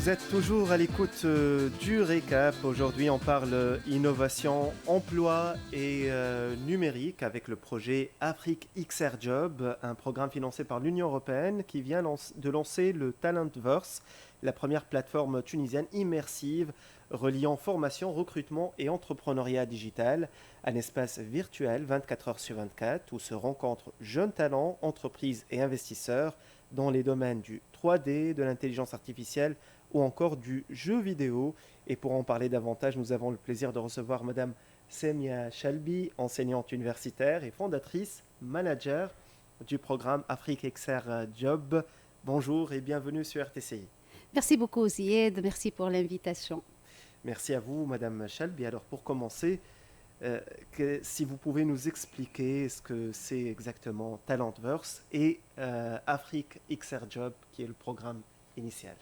Vous êtes toujours à l'écoute du récap. Aujourd'hui, on parle innovation, emploi et numérique avec le projet Afrique XR Job, un programme financé par l'Union européenne qui vient de lancer le Talentverse, la première plateforme tunisienne immersive reliant formation, recrutement et entrepreneuriat digital, un espace virtuel 24 heures sur 24 où se rencontrent jeunes talents, entreprises et investisseurs dans les domaines du 3D, de l'intelligence artificielle ou encore du jeu vidéo. Et pour en parler davantage, nous avons le plaisir de recevoir Madame Semia Chalbi, enseignante universitaire et fondatrice, manager du programme Afrique XR Job. Bonjour et bienvenue sur RTCI. Merci beaucoup Zied, merci pour l'invitation. Merci à vous Madame Chalbi. Alors pour commencer, si vous pouvez nous expliquer ce que c'est exactement Talentverse et Afrique XR Job qui est le programme initial.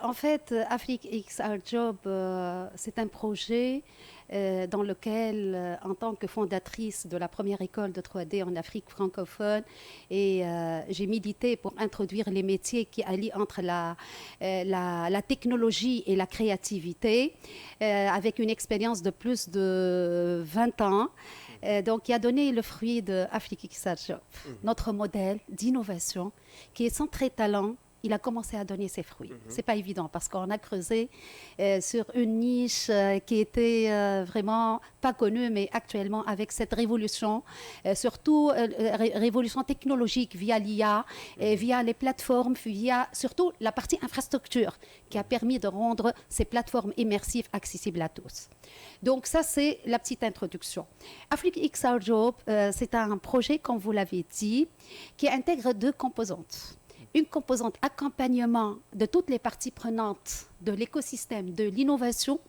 En fait, Afrique XR Job, c'est un projet dans lequel, en tant que fondatrice de la première école de 3D en Afrique francophone, j'ai milité pour introduire les métiers qui allient entre la technologie et la créativité, avec une expérience de plus de 20 ans. Donc, qui a donné le fruit de Afrique XR Job, notre modèle d'innovation qui est centré talent. Il a commencé à donner ses fruits. C'est pas évident parce qu'on a creusé sur une niche qui était vraiment pas connue, mais actuellement avec cette révolution, surtout révolution technologique via l'IA, via les plateformes, via surtout la partie infrastructure qui a permis de rendre ces plateformes immersives accessibles à tous. Donc ça, c'est la petite introduction. Afrique XR Job, c'est un projet, comme vous l'avez dit, qui intègre deux composantes. Une composante accompagnement de toutes les parties prenantes de l'écosystème de l'innovation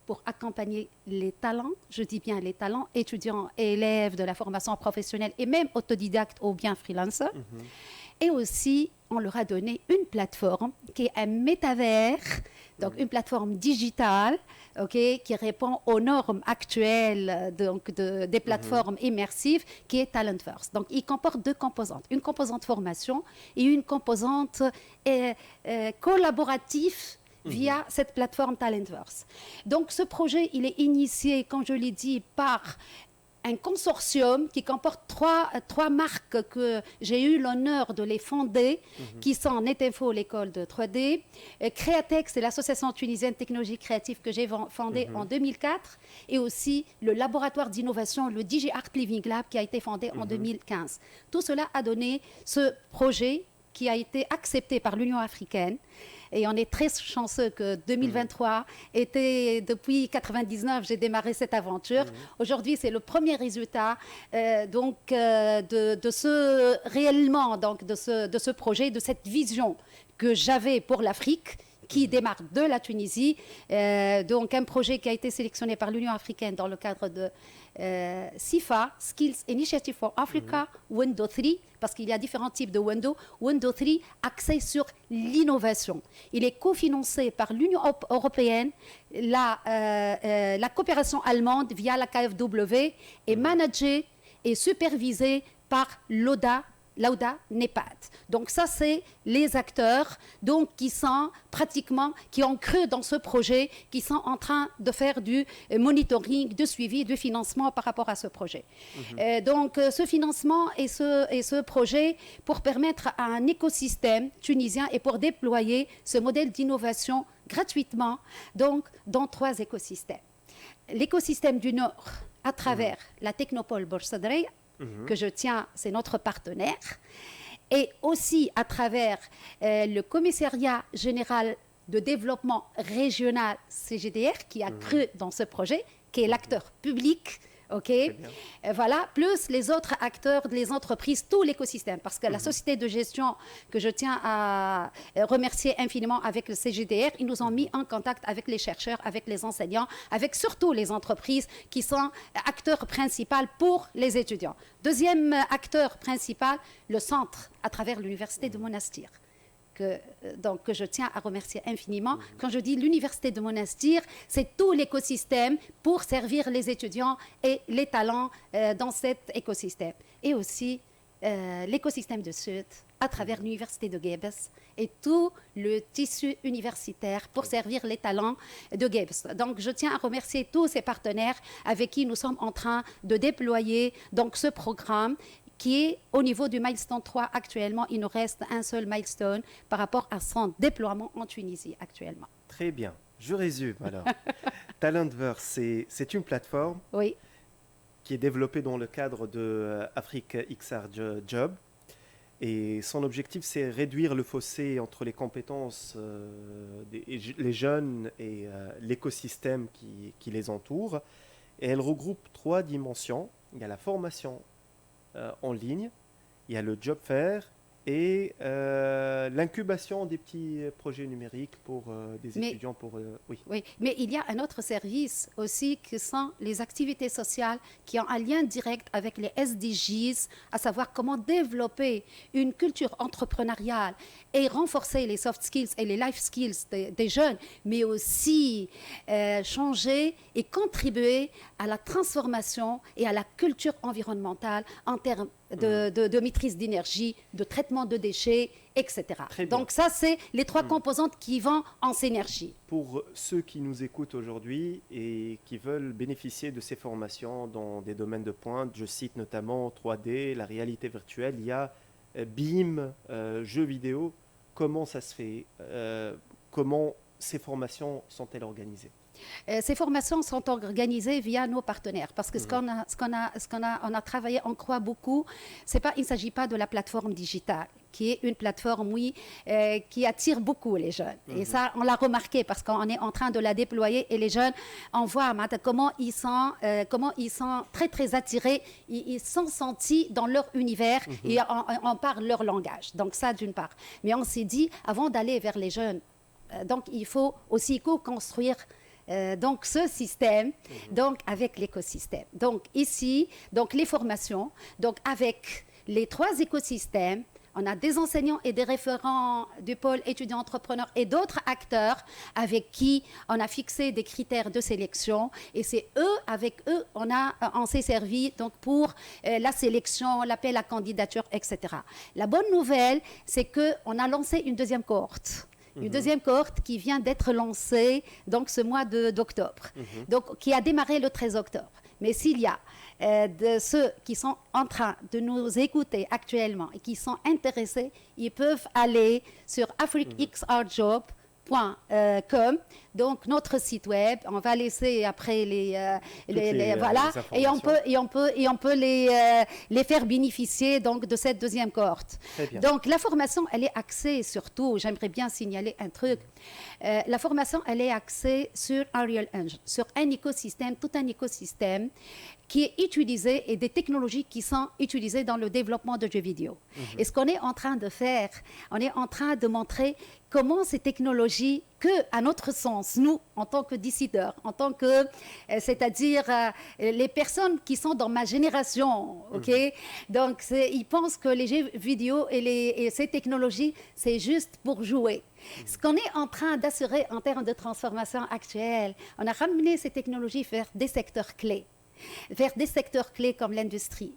pour accompagner les talents, je dis bien les talents, étudiants et élèves de la formation professionnelle et même autodidactes ou bien freelancers. Et aussi, on leur a donné une plateforme qui est un métavers, donc une plateforme digitale, qui répond aux normes actuelles des plateformes immersives, qui est Talentverse. Donc, il comporte deux composantes. Une composante formation et une composante collaborative via cette plateforme Talentverse. Donc, ce projet, il est initié, comme je l'ai dit, par un consortium qui comporte trois marques que j'ai eu l'honneur de les fonder, qui sont Netinfo, l'école de 3D, Créatex, c'est l'association tunisienne de technologie créative que j'ai fondée en 2004, et aussi le laboratoire d'innovation, le DigiArt Living Lab, qui a été fondé en 2015. Tout cela a donné ce projet qui a été accepté par l'Union africaine. Et on est très chanceux que 2023 était, depuis 1999, j'ai démarré cette aventure. Aujourd'hui, c'est le premier résultat de ce projet, de cette vision que j'avais pour l'Afrique, qui démarre de la Tunisie. Donc, un projet qui a été sélectionné par l'Union africaine dans le cadre de SIFA, Skills Initiative for Africa, Window 3, parce qu'il y a différents types de Window. Window 3, axé sur l'innovation. Il est cofinancé par l'Union européenne, la coopération allemande via la KfW, et managé et supervisé par l'Auda NEPAD. Donc ça, c'est les acteurs qui ont cru dans ce projet, qui sont en train de faire du monitoring, de suivi, de financement par rapport à ce projet. Donc ce financement et ce projet pour permettre à un écosystème tunisien et pour déployer ce modèle d'innovation gratuitement, donc dans 3 écosystèmes. L'écosystème du Nord, à travers la Technopole Borsadrey, que je tiens, c'est notre partenaire, et aussi à travers le commissariat général de développement régional CGDR qui a cru dans ce projet, qui est l'acteur public, voilà, plus les autres acteurs, les entreprises, tout l'écosystème, parce que la société de gestion que je tiens à remercier infiniment avec le CGDR, ils nous ont mis en contact avec les chercheurs, avec les enseignants, avec surtout les entreprises qui sont acteurs principaux pour les étudiants. Deuxième acteur principal, le centre à travers l'université de Monastir. Que je tiens à remercier infiniment. Quand je dis l'université de Monastir, c'est tout l'écosystème pour servir les étudiants et les talents dans cet écosystème. Et aussi l'écosystème de Sud, à travers l'université de Guebes et tout le tissu universitaire pour servir les talents de Guebes. Donc, je tiens à remercier tous ces partenaires avec qui nous sommes en train de déployer donc, ce programme qui est au niveau du milestone 3 actuellement. Il nous reste un seul milestone par rapport à son déploiement en Tunisie actuellement. Très bien. Je résume alors. Talentverse, c'est une plateforme Oui. qui est développée dans le cadre de Afrique XR Job. Et son objectif, c'est réduire le fossé entre les compétences les jeunes et l'écosystème qui les entoure. Et elle regroupe 3 dimensions. Il y a la formation en ligne, il y a le job fair et l'incubation des petits projets numériques pour des étudiants. Oui, mais il y a un autre service aussi qui sont les activités sociales qui ont un lien direct avec les SDGs, à savoir comment développer une culture entrepreneuriale et renforcer les soft skills et les life skills des jeunes, mais aussi changer et contribuer à la transformation et à la culture environnementale en termes de maîtrise d'énergie, de traitement de déchets, etc. Donc ça, c'est les 3 composantes qui vont en synergie. Pour ceux qui nous écoutent aujourd'hui et qui veulent bénéficier de ces formations dans des domaines de pointe, je cite notamment 3D, la réalité virtuelle, il y a BIM, jeux vidéo. Comment ça se fait comment ces formations sont-elles organisées? Ces formations sont organisées via nos partenaires parce que on a travaillé, on croit beaucoup. Il ne s'agit pas de la plateforme digitale qui est une plateforme, oui, qui attire beaucoup les jeunes. Et ça, on l'a remarqué parce qu'on est en train de la déployer et les jeunes, on voit comment ils sont très, très attirés, ils sont sentis dans leur univers et on parle leur langage. Donc ça, d'une part. Mais on s'est dit, avant d'aller vers les jeunes, donc il faut aussi co-construire donc ce système, donc avec l'écosystème. Donc ici, donc les formations, donc avec les 3 écosystèmes, on a des enseignants et des référents du pôle étudiants entrepreneurs et d'autres acteurs avec qui on a fixé des critères de sélection et c'est avec eux, on s'est servi donc pour la sélection, l'appel à candidature, etc. La bonne nouvelle, c'est qu'on a lancé une deuxième cohorte. Une deuxième cohorte qui vient d'être lancée donc, ce mois d'octobre, donc, qui a démarré le 13 octobre. Mais s'il y a de ceux qui sont en train de nous écouter actuellement et qui sont intéressés, ils peuvent aller sur afriquexrjob.com, donc notre site web. On va laisser après voilà, et on peut les faire bénéficier donc de cette deuxième cohorte. Donc la formation, elle est axée surtout, j'aimerais bien signaler un truc. La formation, elle est axée sur Unreal Engine, sur un écosystème, tout un écosystème qui est utilisé et des technologies qui sont utilisées dans le développement de jeux vidéo. Et ce qu'on est en train de faire, on est en train de montrer comment ces technologies, à notre sens, nous, en tant que décideurs, en tant que, c'est-à-dire les personnes qui sont dans ma génération, ok, donc ils pensent que les jeux vidéo et ces technologies, c'est juste pour jouer. Ce qu'on est en train d'assurer en termes de transformation actuelle, on a ramené ces technologies vers des secteurs clés comme l'industrie,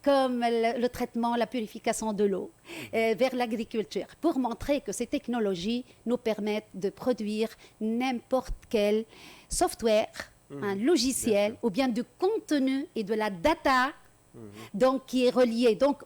comme le traitement, la purification de l'eau, vers l'agriculture, pour montrer que ces technologies nous permettent de produire n'importe quel software, un logiciel, ou bien du contenu et de la data donc, qui est relié. Donc,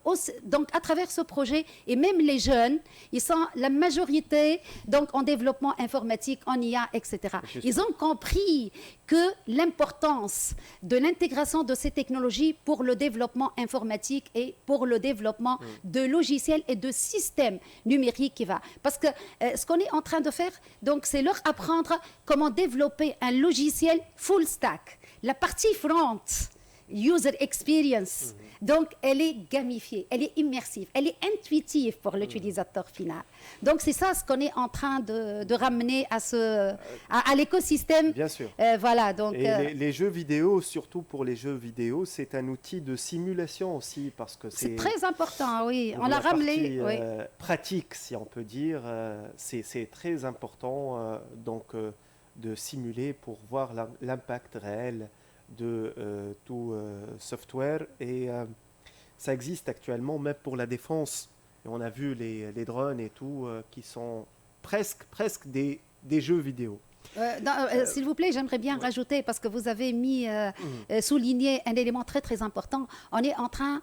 à travers ce projet, et même les jeunes, ils sont la majorité donc, en développement informatique, en IA, etc. Ils ont compris que l'importance de l'intégration de ces technologies pour le développement informatique et pour le développement de logiciels et de systèmes numériques qui va. Parce que ce qu'on est en train de faire, donc, c'est leur apprendre comment développer un logiciel full stack. La partie front, user experience. Donc, elle est gamifiée, elle est immersive, elle est intuitive pour l'utilisateur final. Donc, c'est ça ce qu'on est en train de ramener à l'écosystème. Bien sûr. Voilà, donc, et les jeux vidéo, surtout pour les jeux vidéo, c'est un outil de simulation aussi, parce que c'est très important, oui. On l'a ramené. Pratique, si on peut dire, c'est très important de simuler pour voir l'impact réel de tout software et ça existe actuellement même pour la défense. Et on a vu les drones et tout qui sont presque des jeux vidéo. S'il vous plaît, j'aimerais bien rajouter, parce que vous avez souligné un élément très très important. On est en train,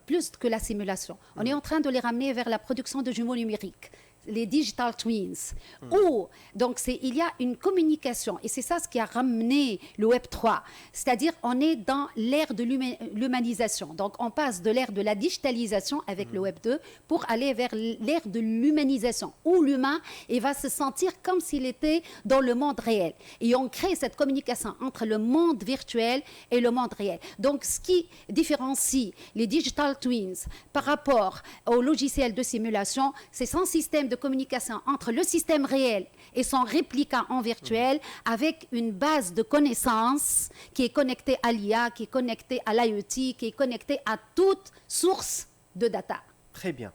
plus que la simulation, on est en train de les ramener vers la production de jumeaux numériques, les digital twins, où donc il y a une communication, et c'est ça ce qui a ramené le Web 3, c'est-à-dire on est dans l'ère de l'humanisation, donc on passe de l'ère de la digitalisation avec le Web 2 pour aller vers l'ère de l'humanisation, où l'humain va se sentir comme s'il était dans le monde réel, et on crée cette communication entre le monde virtuel et le monde réel. Donc ce qui différencie les digital twins par rapport au logiciel de simulation, c'est son système de communication entre le système réel et son répliquant en virtuel, avec une base de connaissances qui est connectée à l'IA, qui est connectée à l'IoT, qui est connectée à toute source de data. Très bien.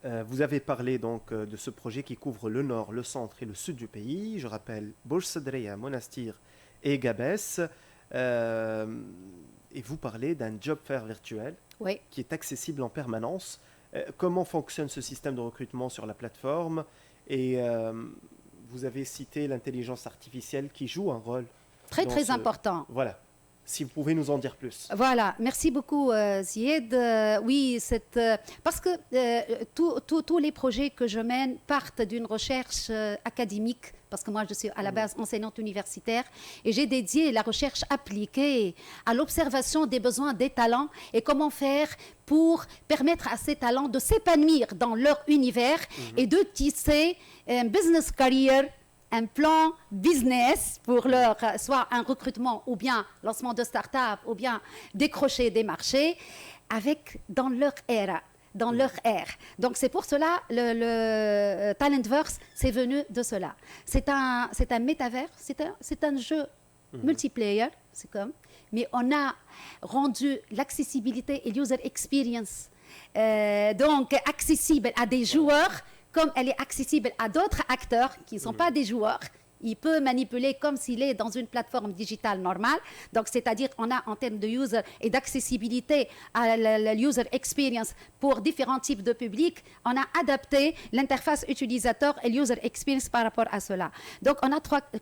Vous avez parlé donc de ce projet qui couvre le nord, le centre et le sud du pays. Je rappelle Bouj Sedreya, Monastir et Gabès. Et vous parlez d'un job fair virtuel qui est accessible en permanence. Comment fonctionne ce système de recrutement sur la plateforme? Et vous avez cité l'intelligence artificielle qui joue un rôle très important. Voilà. Si vous pouvez nous en dire plus. Voilà, merci beaucoup Zied. Oui, parce que tous les projets que je mène partent d'une recherche académique, parce que moi je suis à la base enseignante universitaire, et j'ai dédié la recherche appliquée à l'observation des besoins des talents et comment faire pour permettre à ces talents de s'épanouir dans leur univers et de tisser un business career, un plan business pour leur, soit un recrutement ou bien lancement de start-up ou bien décrocher des marchés dans leur ère. Donc c'est pour cela le Talentverse, c'est venu de cela. C'est un métavers, c'est un jeu multiplayer, mais on a rendu l'accessibilité et l'user experience donc accessible à des joueurs comme elle est accessible à d'autres acteurs qui ne sont pas des joueurs. Il peut manipuler comme s'il est dans une plateforme digitale normale. Donc, c'est-à-dire on a en termes de user et d'accessibilité à la user experience pour différents types de publics, on a adapté l'interface utilisateur et l'user experience par rapport à cela. Donc,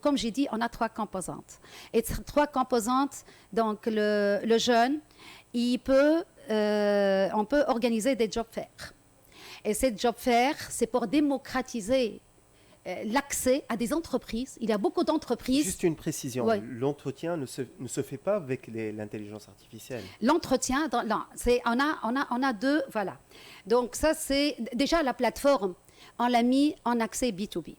comme j'ai dit, on a trois composantes. Et ces trois composantes, donc le jeune, on peut organiser des job fairs. Et ces job fairs, c'est pour démocratiser l'accès à des entreprises. Il y a beaucoup d'entreprises. Juste une précision, l'entretien ne se fait pas avec l'intelligence artificielle. L'entretien, on a deux, voilà. Donc ça, c'est déjà la plateforme, on l'a mis en accès B2B.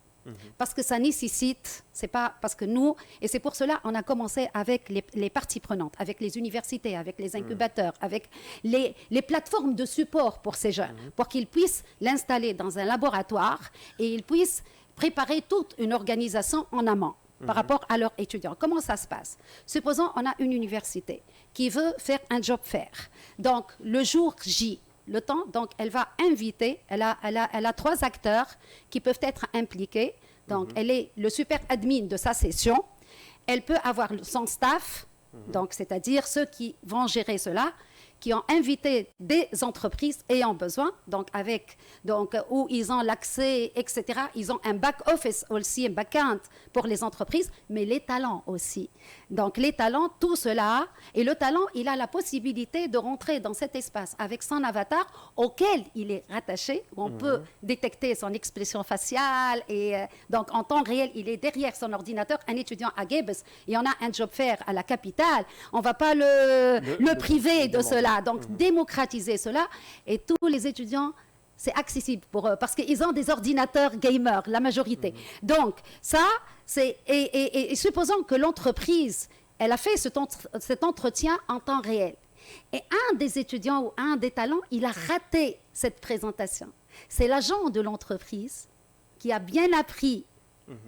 Parce que ça nécessite, c'est pas parce que nous, et c'est pour cela on a commencé avec les parties prenantes, avec les universités, avec les incubateurs, avec les plateformes de support pour ces jeunes, pour qu'ils puissent l'installer dans un laboratoire et ils puissent préparer toute une organisation en amont par rapport à leurs étudiants. Comment ça se passe? Supposons on a une université qui veut faire un job fair. Donc le jour J, le temps, donc elle va inviter, elle a 3 acteurs qui peuvent être impliqués. Donc elle est le super admin de sa session. Elle peut avoir son staff, donc c'est-à-dire ceux qui vont gérer cela, qui ont invité des entreprises ayant besoin, donc où ils ont l'accès, etc. Ils ont un back-office aussi, un back-end pour les entreprises, mais les talents aussi. Donc les talents, tout cela, et le talent, il a la possibilité de rentrer dans cet espace avec son avatar auquel il est rattaché, où on peut détecter son expression faciale, et donc en temps réel, il est derrière son ordinateur, un étudiant à Gabès, et on a un job fair à la capitale, on ne va pas le priver de cela. Donc, démocratiser cela, et tous les étudiants, c'est accessible pour eux, parce qu'ils ont des ordinateurs gamers, la majorité. Donc, ça, et supposons que l'entreprise, elle a fait cet entretien en temps réel. Et un des étudiants ou un des talents, il a raté cette présentation. C'est l'agent de l'entreprise qui a bien appris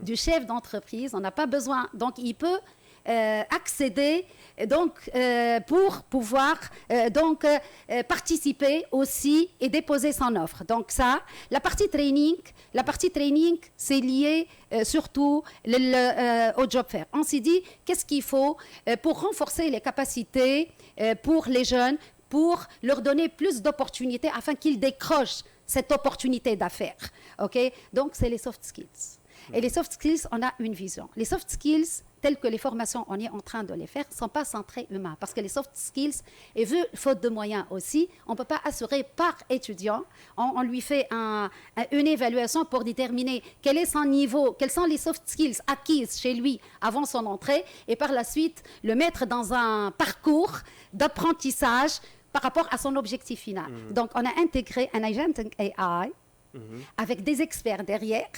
du chef d'entreprise, on n'a pas besoin, donc il peut accéder pour pouvoir participer aussi et déposer son offre. Donc ça, la partie training, c'est lié surtout au job fair. On s'est dit, qu'est-ce qu'il faut pour renforcer les capacités pour les jeunes, pour leur donner plus d'opportunités afin qu'ils décrochent cette opportunité d'affaires. Okay? Donc, c'est les soft skills. Et les soft skills, on a une vision. Les soft skills, telles que les formations, on est en train de les faire, ne sont pas centrées humains. Parce que les soft skills, et vu faute de moyens aussi, on ne peut pas assurer par étudiant. On lui fait une évaluation pour déterminer quel est son niveau, quels sont les soft skills acquises chez lui avant son entrée, et par la suite, le mettre dans un parcours d'apprentissage par rapport à son objectif final. Donc, on a intégré un agentic AI avec des experts derrière,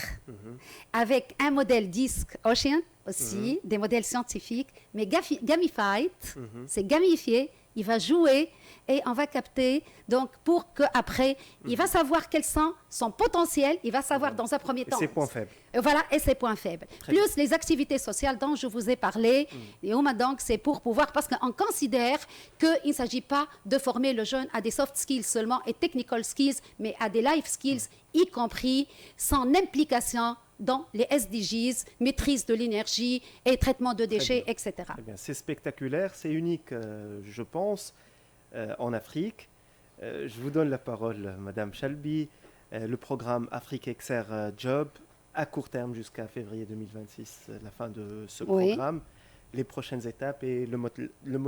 avec un modèle DISC Ocean aussi, des modèles scientifiques, mais gamified, c'est gamifié, il va jouer et on va capter, donc pour qu'après, il va savoir quels sont son potentiel, il va savoir dans un premier temps. Et ses points faibles. Voilà, et ses points faibles. Très Plus les activités sociales dont je vous ai parlé, et donc c'est pour pouvoir, parce qu'on considère qu'il ne s'agit pas de former le jeune à des soft skills seulement et technical skills, mais à des life skills, y compris son implication dans les SDGs, maîtrise de l'énergie et traitement de déchets, etc. C'est spectaculaire, c'est unique, je pense, en Afrique. Je vous donne la parole, Madame Chalbi. Le programme Afrique XR Job, à court terme jusqu'à février 2026, la fin de ce programme. Les prochaines étapes et le mot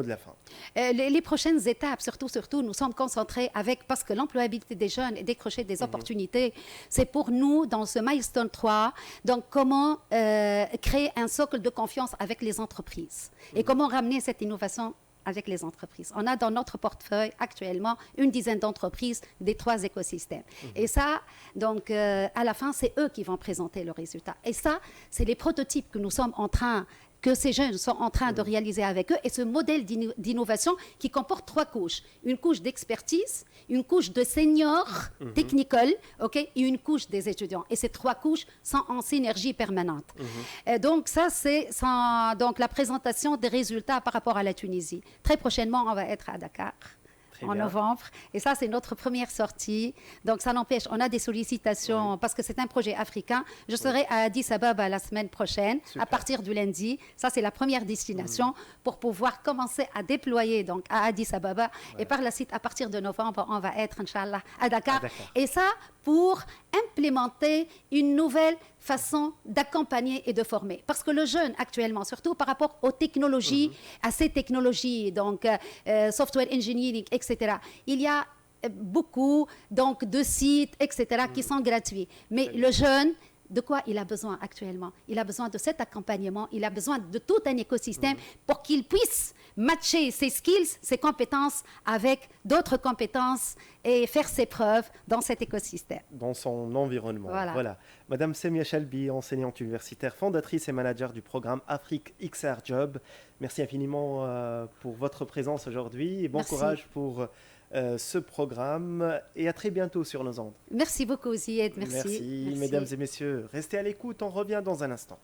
de la fin. Les prochaines étapes, surtout, nous sommes concentrés parce que l'employabilité des jeunes et décrocher des opportunités, c'est pour nous, dans ce milestone 3, donc comment créer un socle de confiance avec les entreprises et comment ramener cette innovation avec les entreprises. On a dans notre portefeuille actuellement une dizaine d'entreprises des 3 écosystèmes. Et ça, donc, à la fin, c'est eux qui vont présenter le résultat. Et ça, c'est les prototypes que ces jeunes sont en train de réaliser avec eux, et ce modèle d'innovation qui comporte 3 couches. Une couche d'expertise, une couche de seniors technical, et une couche des étudiants. Et ces 3 couches sont en synergie permanente. Donc ça, c'est donc la présentation des résultats par rapport à la Tunisie. Très prochainement, on va être à Dakar. En novembre. Et ça, c'est notre première sortie. Donc, ça n'empêche, on a des sollicitations parce que c'est un projet africain. Je serai à Addis Ababa la semaine prochaine, à partir du lundi. Ça, c'est la première destination pour pouvoir commencer à déployer donc, à Addis Ababa. Et par la suite, à partir de novembre, on va être, Inch'Allah, à Dakar. Et ça, pour implémenter une nouvelle façon d'accompagner et de former. Parce que le jeune, actuellement, surtout par rapport aux technologies, à ces technologies, donc software engineering, etc., il y a beaucoup donc, de sites, etc., qui sont gratuits. Mais le jeune, de quoi il a besoin actuellement? Il a besoin de cet accompagnement, il a besoin de tout un écosystème pour qu'il puisse matcher ses skills, ses compétences avec d'autres compétences et faire ses preuves dans cet écosystème. Dans son environnement. Voilà. Madame Semia Chalbi, enseignante universitaire, fondatrice et manager du programme Afrique XR Job. Merci infiniment pour votre présence aujourd'hui et bon courage pour ce programme et à très bientôt sur nos ondes. Merci beaucoup Zied, merci. Mesdames et messieurs, restez à l'écoute, on revient dans un instant.